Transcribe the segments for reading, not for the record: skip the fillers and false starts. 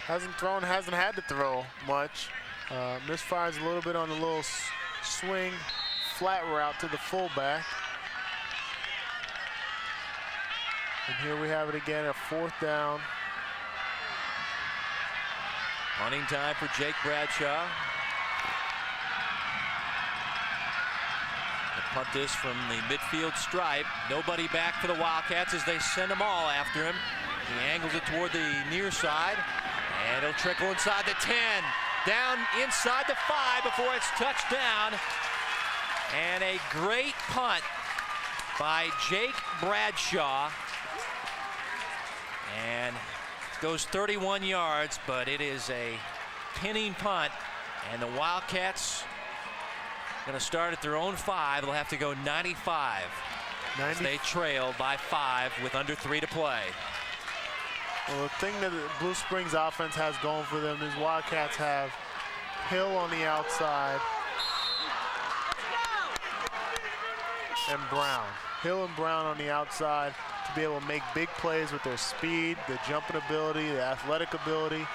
hasn't had to throw much. Misfires a little bit on the little swing, flat route to the fullback. And here we have it again, a 4th down. Punting time for Jake Bradshaw. They'll punt this from the midfield stripe. Nobody back for the Wildcats as they send them all after him. He angles it toward the near side, and it'll trickle inside the 10. Down inside the 5 before it's touched down. And a great punt by Jake Bradshaw. And it goes 31 yards, but it is a pinning punt. And the Wildcats going to start at their own 5. They'll have to go 95. As they trail by 5 with under 3 to play. Well, the thing that the Blue Springs offense has going for them is Wildcats have Hill on the outside and Brown. Hill and Brown on the outside to be able to make big plays with their speed, their jumping ability, their athletic ability.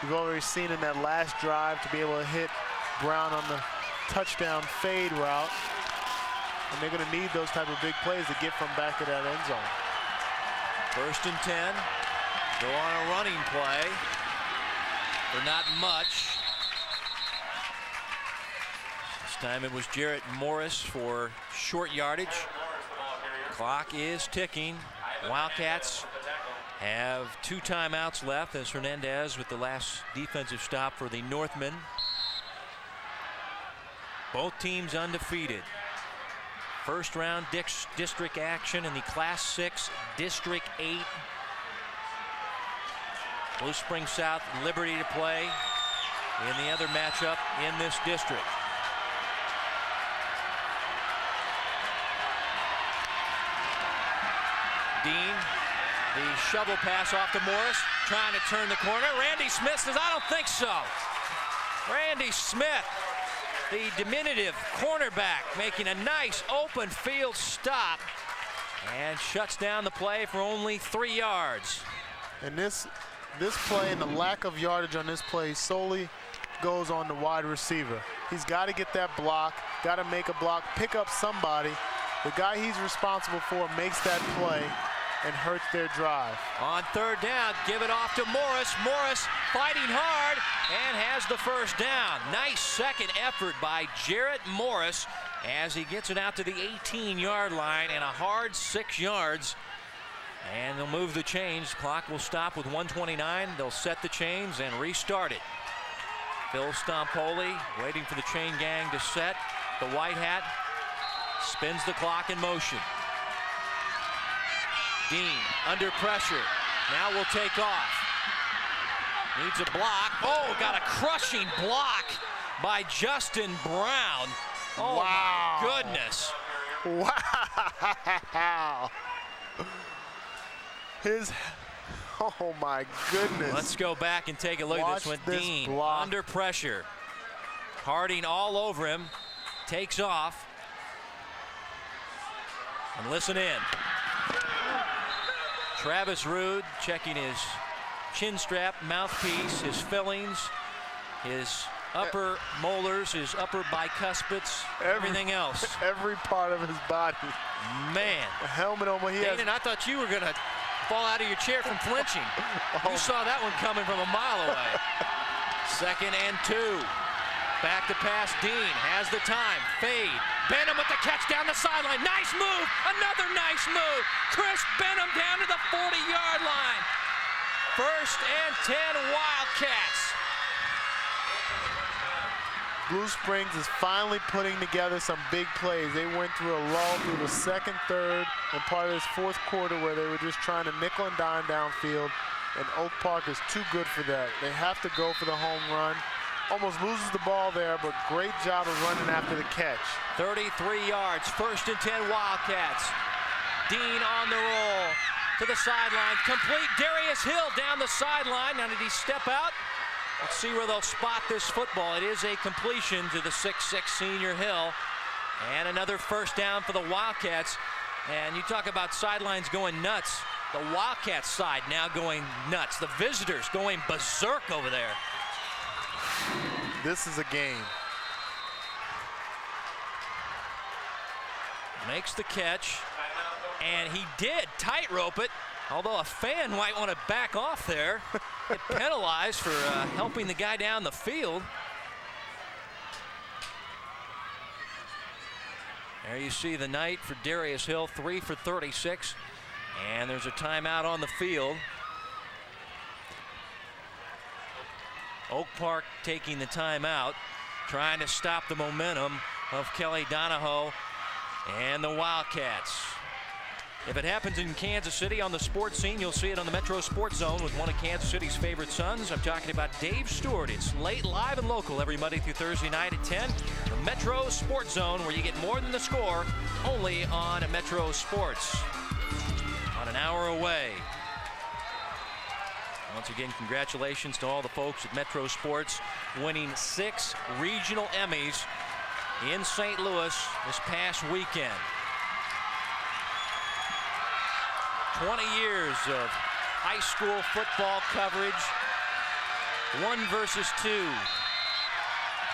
We've already seen in that last drive to be able to hit Brown on the touchdown fade route. And they're going to need those type of big plays to get from back to that end zone. 1st and 10. Go on a running play for not much. This time it was Jarrett Morris for short yardage. Clock is ticking. Wildcats have 2 timeouts left as Hernandez with the last defensive stop for the Northmen. Both teams undefeated. 1st round district action in the Class 6 District 8. Blue Springs South Liberty to play in the other matchup in this district. Dean, the shovel pass off to Morris, trying to turn the corner. Randy Smith says, I don't think so. Randy Smith, the diminutive cornerback, making a nice open field stop and shuts down the play for only 3 yards. And this play and the lack of yardage on this play solely goes on the wide receiver. He's got to get that block, got to make a block, pick up somebody. The guy he's responsible for makes that play and hurts their drive. On 3rd down, give it off to Morris. Morris fighting hard and has the 1st down. Nice second effort by Jarrett Morris as he gets it out to the 18-yard line and a hard 6 yards. And they'll move the chains. Clock will stop with 1:29. They'll set the chains and restart it. Phil Stompoli waiting for the chain gang to set. The white hat spins the clock in motion. Dean under pressure. Now will take off. Needs a block. Oh, got a crushing block by Justin Brown. Oh, wow. My goodness. Wow. Oh my goodness. Let's go back and take a look at this one. Dean block. Under pressure. Harding all over him. Takes off. And listen in. Travis Rude checking his chin strap, mouthpiece, his fillings, his upper molars, his upper bicuspids, everything else. Every part of his body. Man. A helmet on what he has. I thought you were going to fall out of your chair from flinching. You saw that one coming from a mile away. 2nd and 2. Back to pass. Dean has the time. Fade. Benham with the catch down the sideline. Nice move. Another nice move. Chris Benham down to the 40-yard line. 1st and 10 Wildcats. Blue Springs is finally putting together some big plays. They went through a lull through the 2nd, 3rd, and part of this 4th quarter where they were just trying to nickel and dime downfield, and Oak Park is too good for that. They have to go for the home run. Almost loses the ball there, but great job of running after the catch. 33 yards, 1st and 10 Wildcats. Dean on the roll to the sideline. Complete. Darius Hill down the sideline. Now did he step out? Let's see where they'll spot this football. It is a completion to the 6'6" senior Hill. And another 1st down for the Wildcats. And you talk about sidelines going nuts. The Wildcats side now going nuts. The visitors going berserk over there. This is a game. Makes the catch, and he did tightrope it, although a fan might want to back off there. Get penalized for helping the guy down the field. There you see the night for Darius Hill, 3 for 36, and there's a timeout on the field. Oak Park taking the timeout, trying to stop the momentum of Kelly Donahoe and the Wildcats. If it happens in Kansas City on the sports scene, you'll see it on the Metro Sports Zone with one of Kansas City's favorite sons. I'm talking about Dave Stewart. It's late, live, and local every Monday through Thursday night at 10. The Metro Sports Zone, where you get more than the score, only on Metro Sports. On an hour away. Once again, congratulations to all the folks at Metro Sports, winning 6 regional Emmys in St. Louis this past weekend. 20 years of high school football coverage, 1 versus 2.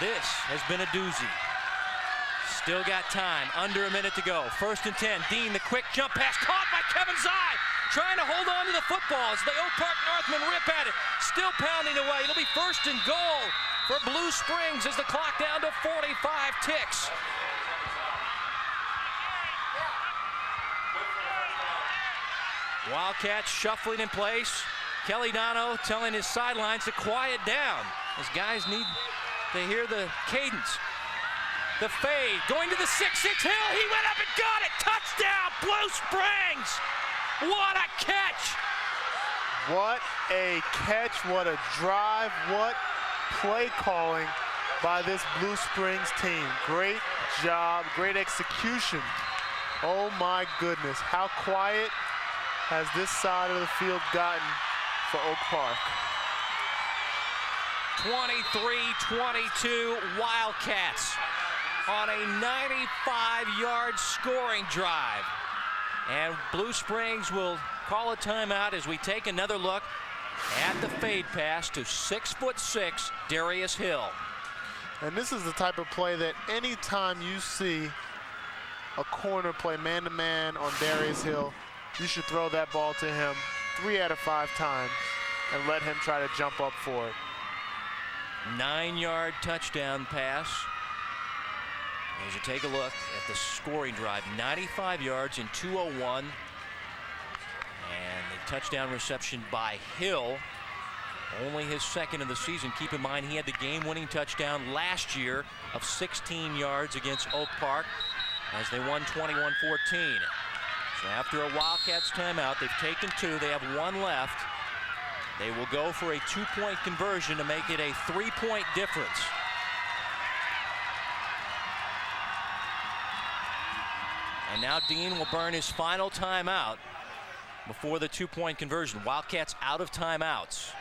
This has been a doozy. Still got time, under a minute to go. 1st and 10, Dean, the quick jump pass, caught by Kevin Zai, trying to hold on to the football as the Oak Park Northmen rip at it, still pounding away. It'll be 1st and goal for Blue Springs as the clock down to 45 ticks. Wildcats shuffling in place. Kelly Donahoe telling his sidelines to quiet down. His guys need to hear the cadence. The fade, going to the 6-6 Hill. He went up and got it. Touchdown, Blue Springs. What a catch. What a catch, what a drive, what play calling by this Blue Springs team. Great job, great execution. Oh my goodness, how quiet has this side of the field gotten for Oak Park. 23-22 Wildcats on a 95-yard scoring drive. And Blue Springs will call a timeout as we take another look at the fade pass to 6'6" Darius Hill. And this is the type of play that anytime you see a corner play man-to-man on Darius Hill, you should throw that ball to him 3 out of 5 times and let him try to jump up for it. 9-yard touchdown pass. As you take a look at the scoring drive, 95 yards in 2:01. And the touchdown reception by Hill, only his 2nd of the season. Keep in mind he had the game-winning touchdown last year of 16 yards against Oak Park as they won 21-14. So after a Wildcats timeout, they've taken 2. They have 1 left. They will go for a 2-point conversion to make it a 3-point difference. And now Dean will burn his final timeout before the 2-point conversion. Wildcats out of timeouts.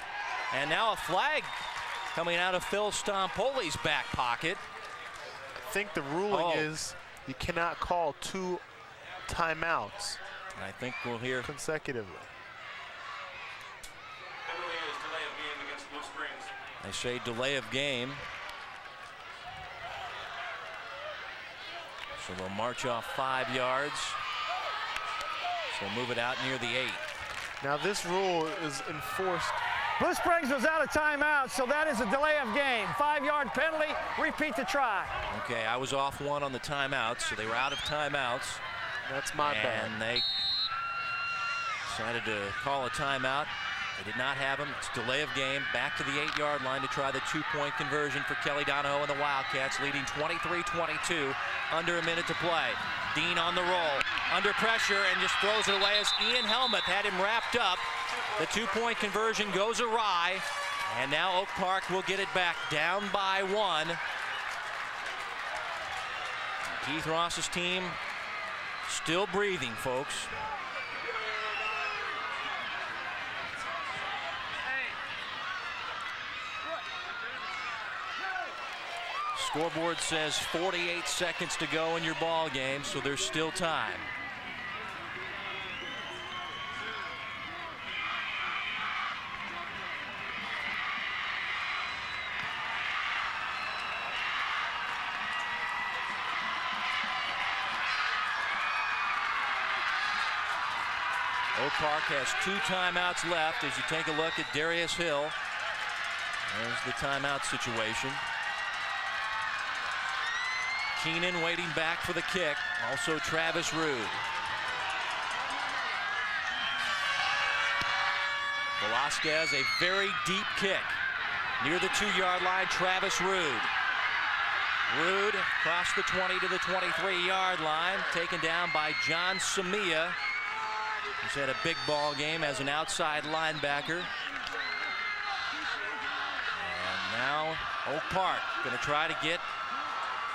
And now a flag coming out of Phil Stompoli's back pocket. I think the ruling is you cannot call 2 timeouts. I think we'll hear consecutively. They say delay of game. So they'll march off 5 yards. So move it out near the 8. Now this rule is enforced. Blue Springs was out of timeout, so that is a delay of game. 5-yard penalty, repeat the try. Okay, I was off 1 on the timeouts, so they were out of timeouts. That's my bad. And they decided to call a timeout. They did not have him. It's delay of game. Back to the 8-yard line to try the 2-point conversion for Kelly Donahoe and the Wildcats, leading 23-22. Under a minute to play. Dean on the roll. Under pressure and just throws it away as Ian Helmuth had him wrapped up. The 2-point conversion goes awry. And now Oak Park will get it back down by 1. Keith Ross's team still breathing, folks. Scoreboard says 48 seconds to go in your ball game, so there's still time. Oak Park has 2 timeouts left as you take a look at Darius Hill. There's the timeout situation. Keenan waiting back for the kick. Also Travis Rude. Velasquez, a very deep kick. Near the 2-yard line, Travis Rude. Rude across the 20 to the 23-yard line, taken down by John Samia. He's had a big ball game as an outside linebacker. And now Oak Park going to try to get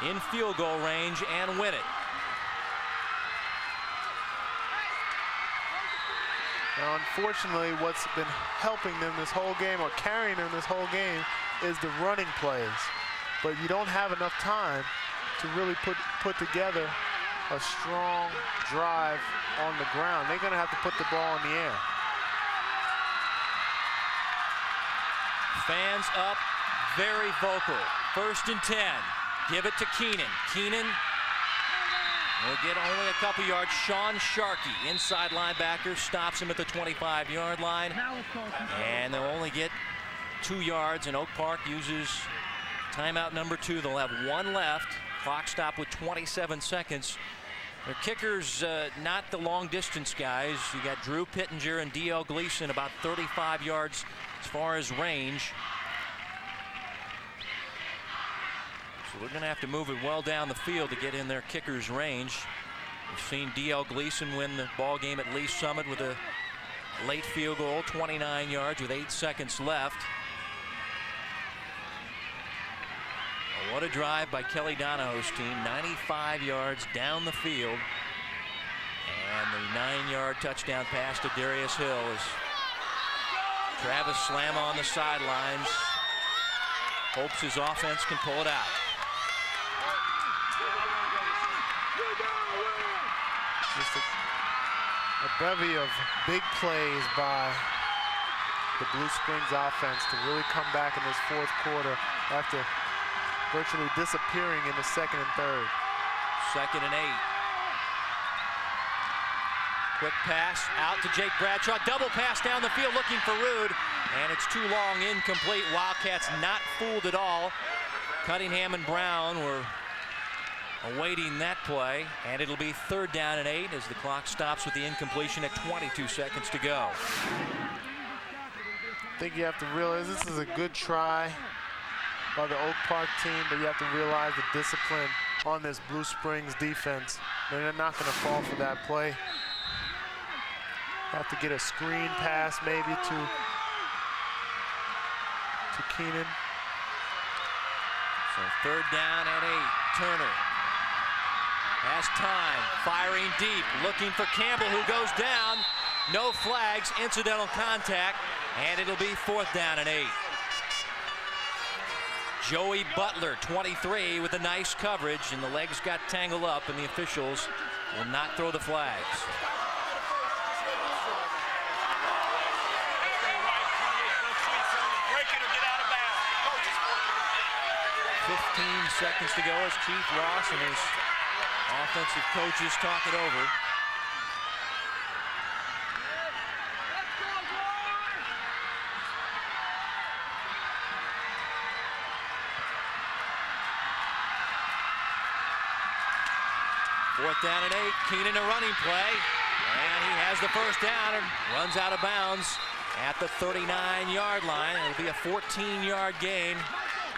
in field goal range and win it. Now, unfortunately, what's been helping them this whole game, or carrying them this whole game, is the running plays. But you don't have enough time to really put together a strong drive on the ground. They're going to have to put the ball in the air. Fans up, very vocal. 1st and 10. Give it to Keenan. Keenan will get only a couple yards. Sean Sharkey, inside linebacker, stops him at the 25-yard line. And they'll only get 2 yards, and Oak Park uses timeout number 2. They'll have 1 left. Clock stop with 27 seconds. Their kickers, not the long distance guys. You got Drew Pittenger and D.L. Gleason about 35 yards as far as range. So they're going to have to move it well down the field to get in their kicker's range. We've seen D.L. Gleason win the ball game at Lee Summit with a late field goal, 29 yards with 8 seconds left. Well, what a drive by Kelly Donahoe's team, 95 yards down the field. And the 9-yard touchdown pass to Darius Hill as Travis Slamma on the sidelines hopes his offense can pull it out. Just a bevy of big plays by the Blue Springs offense to really come back in this 4th quarter after virtually disappearing in the 2nd and 3rd. 2nd and 8. Quick pass out to Jake Bradshaw. Double pass down the field looking for Rude. And it's too long, incomplete. Wildcats not fooled at all. Cunningham and Brown were awaiting that play. And it'll be 3rd down and 8 as the clock stops with the incompletion at 22 seconds to go. I think you have to realize this is a good try by the Oak Park team, but you have to realize the discipline on this Blue Springs defense. They're not going to fall for that play. Have to get a screen pass maybe to Keenan. So 3rd down and 8. Turner has time, firing deep, looking for Campbell, who goes down. No flags, incidental contact, and it'll be 4th down and 8. Joey Butler, 23, with a nice coverage, and the legs got tangled up, and the officials will not throw the flags. 15 seconds to go as Keith Ross and his offensive coaches talk it over. Fourth down and 8. Keenan a running play, and he has the 1st down and runs out of bounds at the 39-yard line. It'll be a 14-yard gain.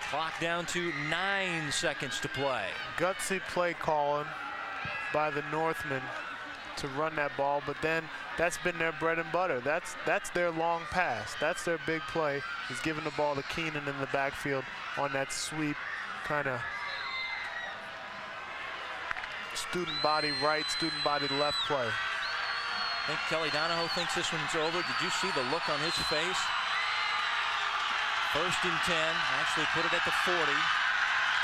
Clock down to 9 seconds to play. Gutsy play calling by the Northmen to run that ball, but then that's been their bread and butter. That's their long pass. That's their big play, is giving the ball to Keenan in the backfield on that sweep kind of student body right, student body left play. I think Kelly Donahoe thinks this one's over. Did you see the look on his face? 1st and 10, actually put it at the 40.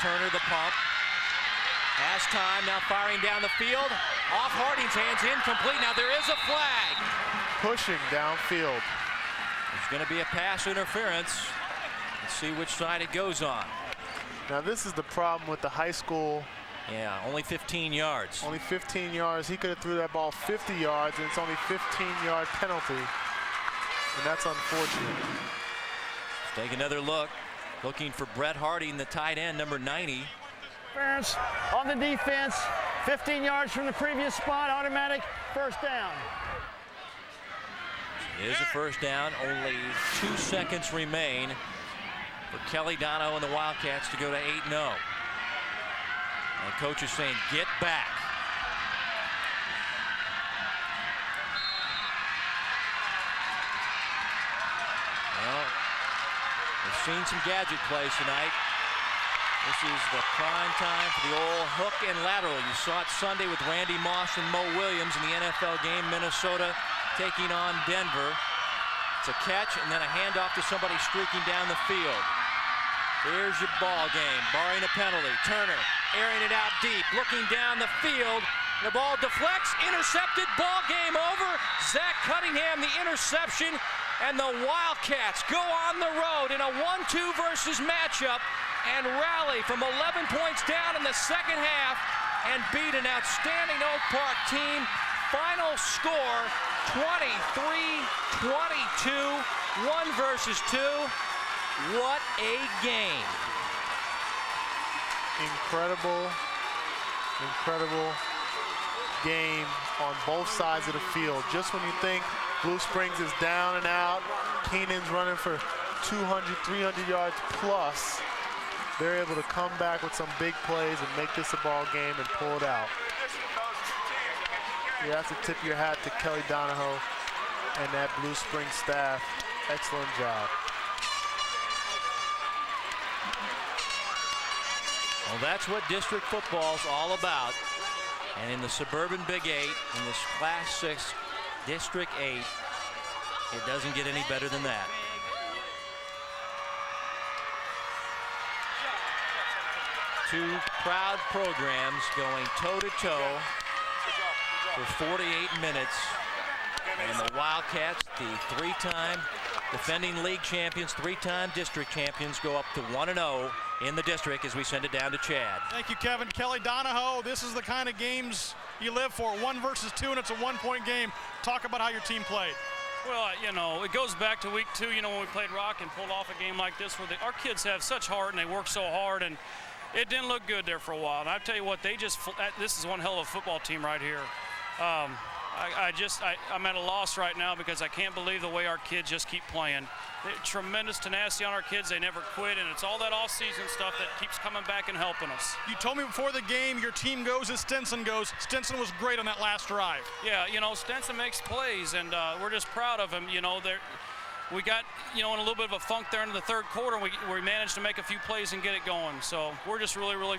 Turner the pump. Has time, now firing down the field. Off Harding's hands, incomplete. Now there is a flag. Pushing downfield. There's going to be a pass interference. Let's see which side it goes on. Now this is the problem with the high school Yeah, only 15 yards. Only 15 yards. He could have threw that ball 50 yards, and it's only 15-yard penalty. And that's unfortunate. Let's take another look. Looking for Brett Harding, the tight end, number 90. Interference on the defense. 15 yards from the previous spot. Automatic first down. It is a first down. Only 2 seconds remain for Kelly Donahoe and the Wildcats to go to 8-0. And coach is saying, get back. Well, we've seen some gadget plays tonight. This is the prime time for the old hook and lateral. You saw it Sunday with Randy Moss and Mo Williams in the NFL game. Minnesota taking on Denver. It's a catch and then a handoff to somebody streaking down the field. Here's your ball game, barring a penalty. Turner airing it out deep, looking down the field. The ball deflects, intercepted, ball game over. Zach Cunningham, the interception, and the Wildcats go on the road in a 1-2 versus matchup and rally from 11 points down in the second half and beat an outstanding Oak Park team. Final score, 23-22, 1 versus 2. What a game. Incredible game on both sides of the field. Just when you think Blue Springs is down and out, Keenan's running for 200, 300 yards plus, they're able to come back with some big plays and make this a ball game and pull it out. You have to tip your hat to Kelly Donahoe and that Blue Springs staff. Excellent job. Well, that's what district football's all about. And in the suburban Big 8, in this Class 6 District 8, it doesn't get any better than that. Two proud programs going toe-to-toe for 48 minutes. And the Wildcats, the 3-time defending league champions, 3-time district champions, go up to 1-0 in the district as we send it down to Chad. Thank you, Kevin. Kelly Donahoe, this is the kind of games you live for. 1 versus 2, and it's a 1-point game. Talk about how your team played. Well, you know, it goes back to week 2, you know, when we played Rock and pulled off a game like this where our kids have such heart and they work so hard, and it didn't look good there for a while. And I tell you what, this is one hell of a football team right here. I'm at a loss right now because I can't believe the way our kids just keep playing. Tremendous tenacity on our kids. They never quit, and it's all that off-season stuff that keeps coming back and helping us. You told me before the game your team goes as Stinson goes. Stinson was great on that last drive. Yeah, you know, Stinson makes plays, and we're just proud of him. You know, we got, you know, in a little bit of a funk there in the third quarter. We managed to make a few plays and get it going. So we're just really, really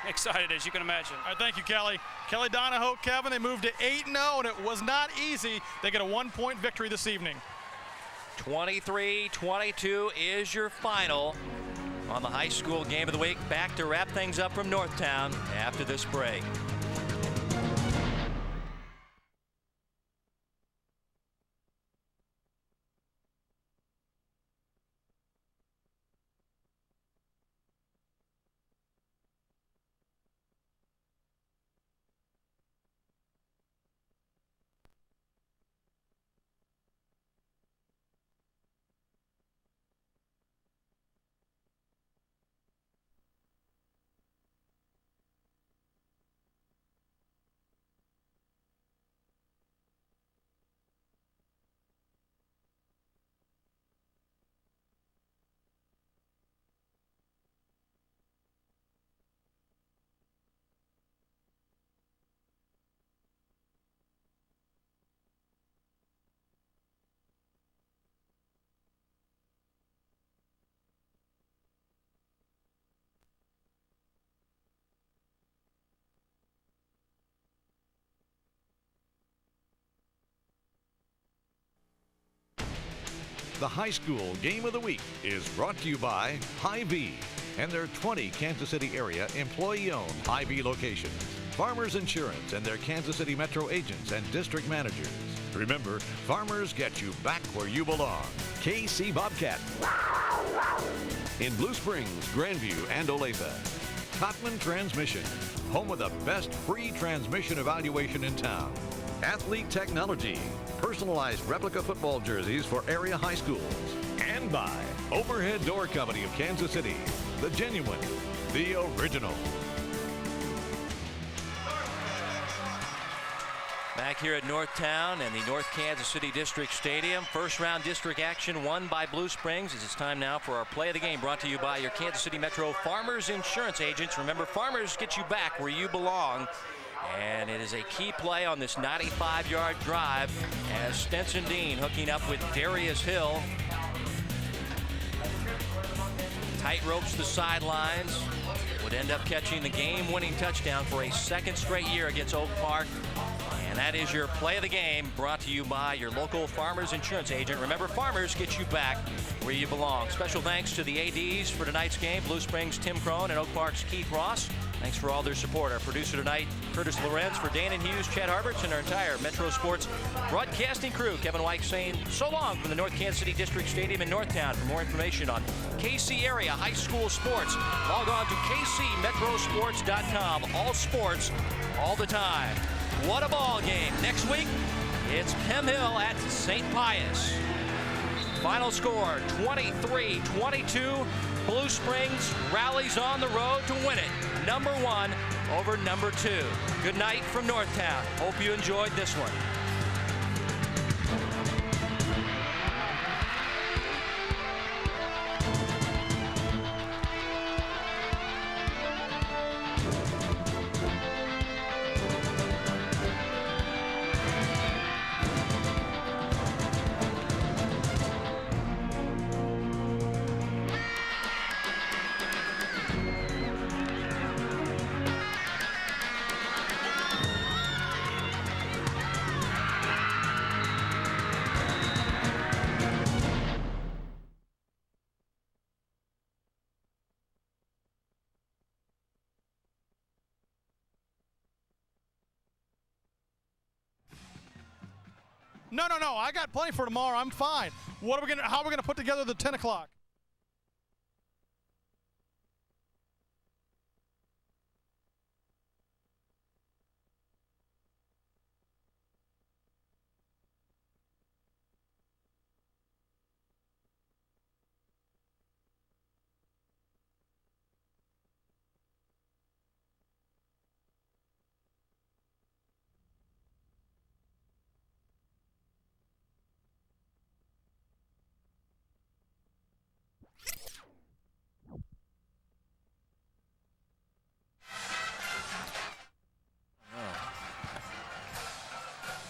excited, as you can imagine. All right, thank you, Kelly. Kelly Donahoe, Kevin, they moved to 8-0, and it was not easy. They get a 1-point victory this evening. 23-22 is your final on the high school game of the week. Back to wrap things up from Northtown after this break. The high school game of the week is brought to you by Hy-Vee and their 20 Kansas City area employee-owned Hy-Vee locations. Farmers Insurance and their Kansas City Metro agents and district managers. Remember, farmers get you back where you belong. KC Bobcat. In Blue Springs, Grandview, and Olathe. Cotman Transmission, home of the best free transmission evaluation in town. Athlete Technology, personalized replica football jerseys for area high schools. And by Overhead Door Company of Kansas City, the genuine, the original. Back here at Northtown and the North Kansas City District Stadium. First round district action won by Blue Springs. It's time now for our play of the game, brought to you by your Kansas City Metro Farmers Insurance agents. Remember, Farmers get you back where you belong. And it is a key play on this 95-yard drive as Stenson Dean hooking up with Darius Hill. Tight ropes the sidelines. Would end up catching the game-winning touchdown for a second straight year against Oak Park. And that is your play of the game, brought to you by your local Farmers Insurance agent. Remember, Farmers get you back where you belong. Special thanks to the ADs for tonight's game, Blue Springs' Tim Crone and Oak Park's Keith Ross. Thanks for all their support. Our producer tonight, Curtis Lorenz, for Danon Hughes, Chad Harberts, and our entire Metro Sports broadcasting crew. Kevin White saying so long from the North Kansas City District Stadium in Northtown. For more information on KC area high school sports, log on to kcmetrosports.com. All sports, all the time. What a ball game. Next week, it's Penn Hill at St. Pius. Final score, 23-22. Blue Springs rallies on the road to win it. Number 1 over number 2. Good night from Northtown. Hope you enjoyed this one. No. I got plenty for tomorrow. I'm fine. How are we gonna put together the 10 o'clock?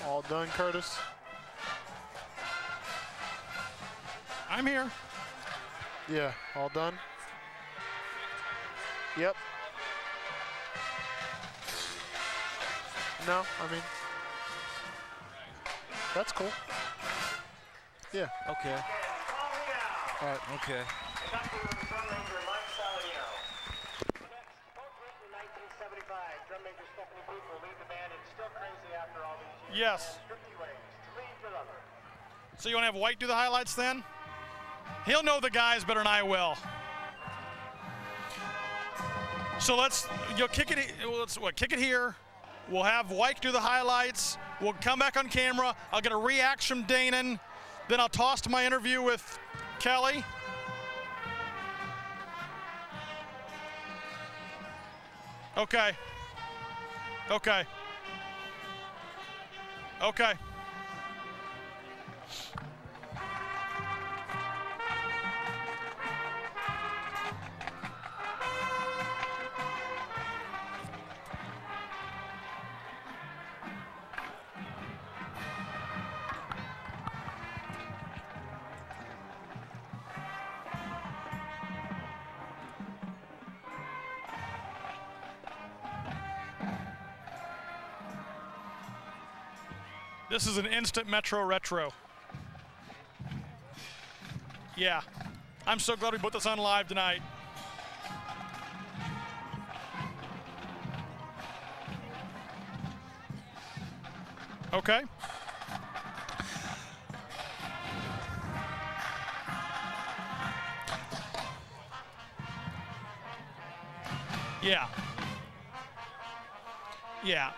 All done, Curtis? I'm here. Yeah, all done? Yep. No, I mean, that's cool. Yeah. Okay. All right. Okay. Yes. So you want to have White do the highlights then? He'll know the guys better than I will. So let's kick it. Kick it here. We'll have White do the highlights. We'll come back on camera. I'll get a reaction from Danon. Then I'll toss to my interview with Kelly. Okay. Okay. Okay. This is an instant Metro retro. Yeah. I'm so glad we put this on live tonight. Okay. Yeah. Yeah.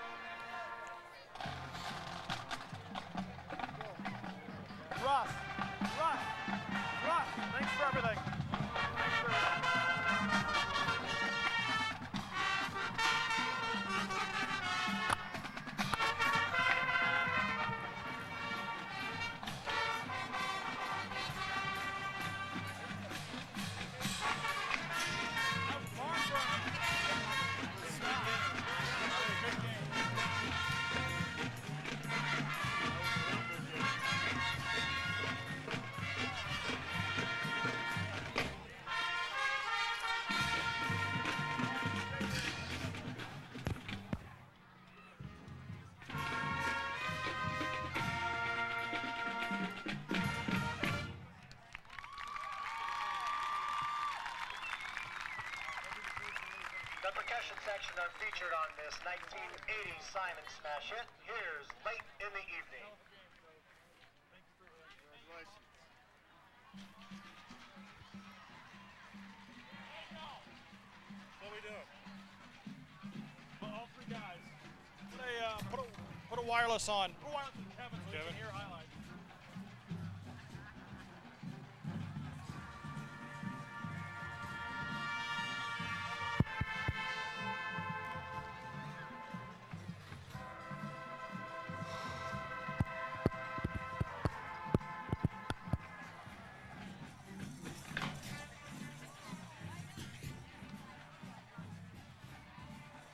Russ, thanks for everything. The percussion section are featured on this 1980 Simon smash hit. Here's Late in the Evening. What are we doing? All three guys. Put a wireless on. Put a wireless on Kevin so he can hear highlights.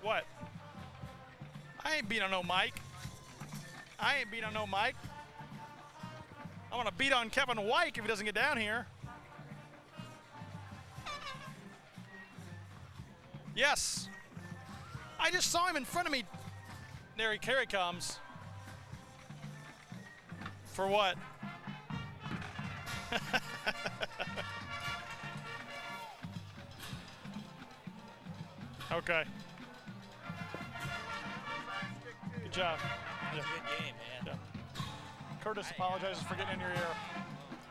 What? I ain't beat on no Mike. I ain't beat on no Mike. I'm gonna beat on Kevin White if he doesn't get down here. Yes. I just saw him in front of me. There he comes. For what? Okay. Good job. That was a good game, man. Yeah. Curtis apologizes for getting in your ear.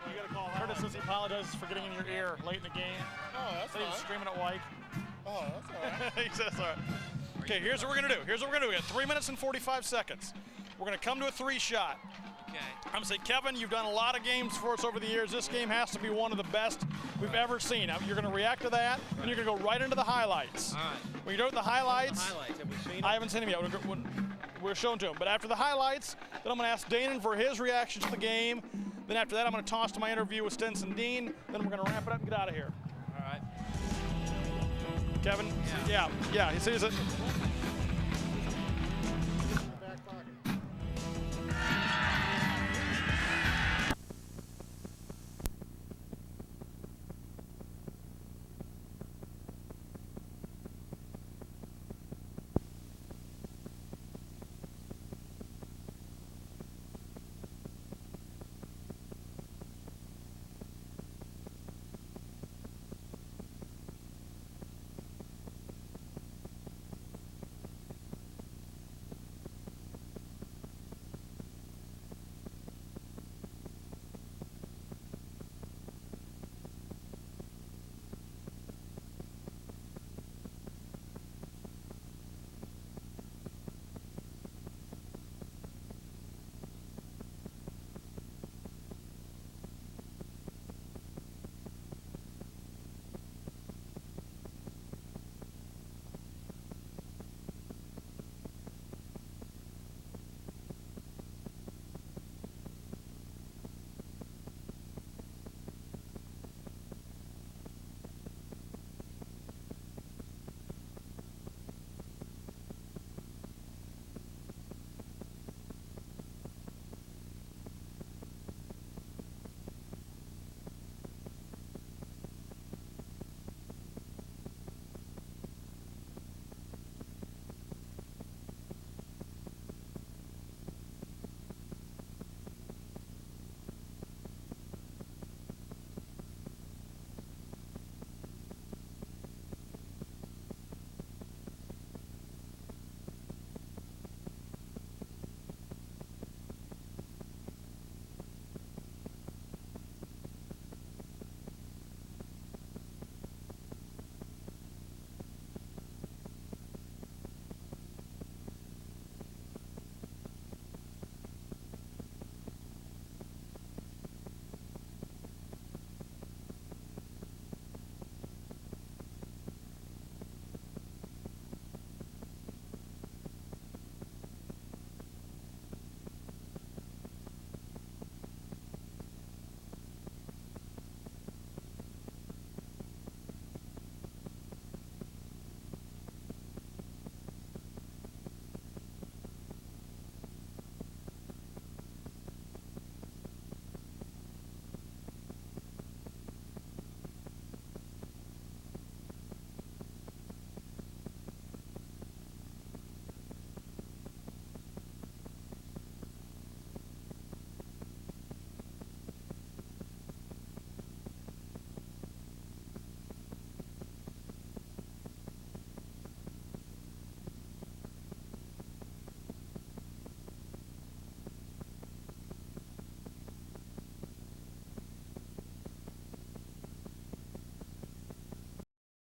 You gotta call Curtis says he apologizes for getting in your ear late in the game. Oh, that's He was fine. screaming at White. Oh, that's all right. He says that's all right. Okay, here's what we're gonna do. We got 3 minutes and 45 seconds. We're gonna come to a 3-shot. Okay. I'm gonna say, Kevin, you've done a lot of games for us over the years. This game has to be one of the best we've ever seen. Now, you're gonna react to that, and you're gonna go right into the highlights. All right. When you go to the highlights, Highlights. Have we seen I haven't seen him yet. We're showing to him. But after the highlights, then I'm going to ask Danon for his reaction to the game. Then after that, I'm going to toss to my interview with Stinson Dean. Then we're going to wrap it up and get out of here. All right. Kevin? Yeah. He says it.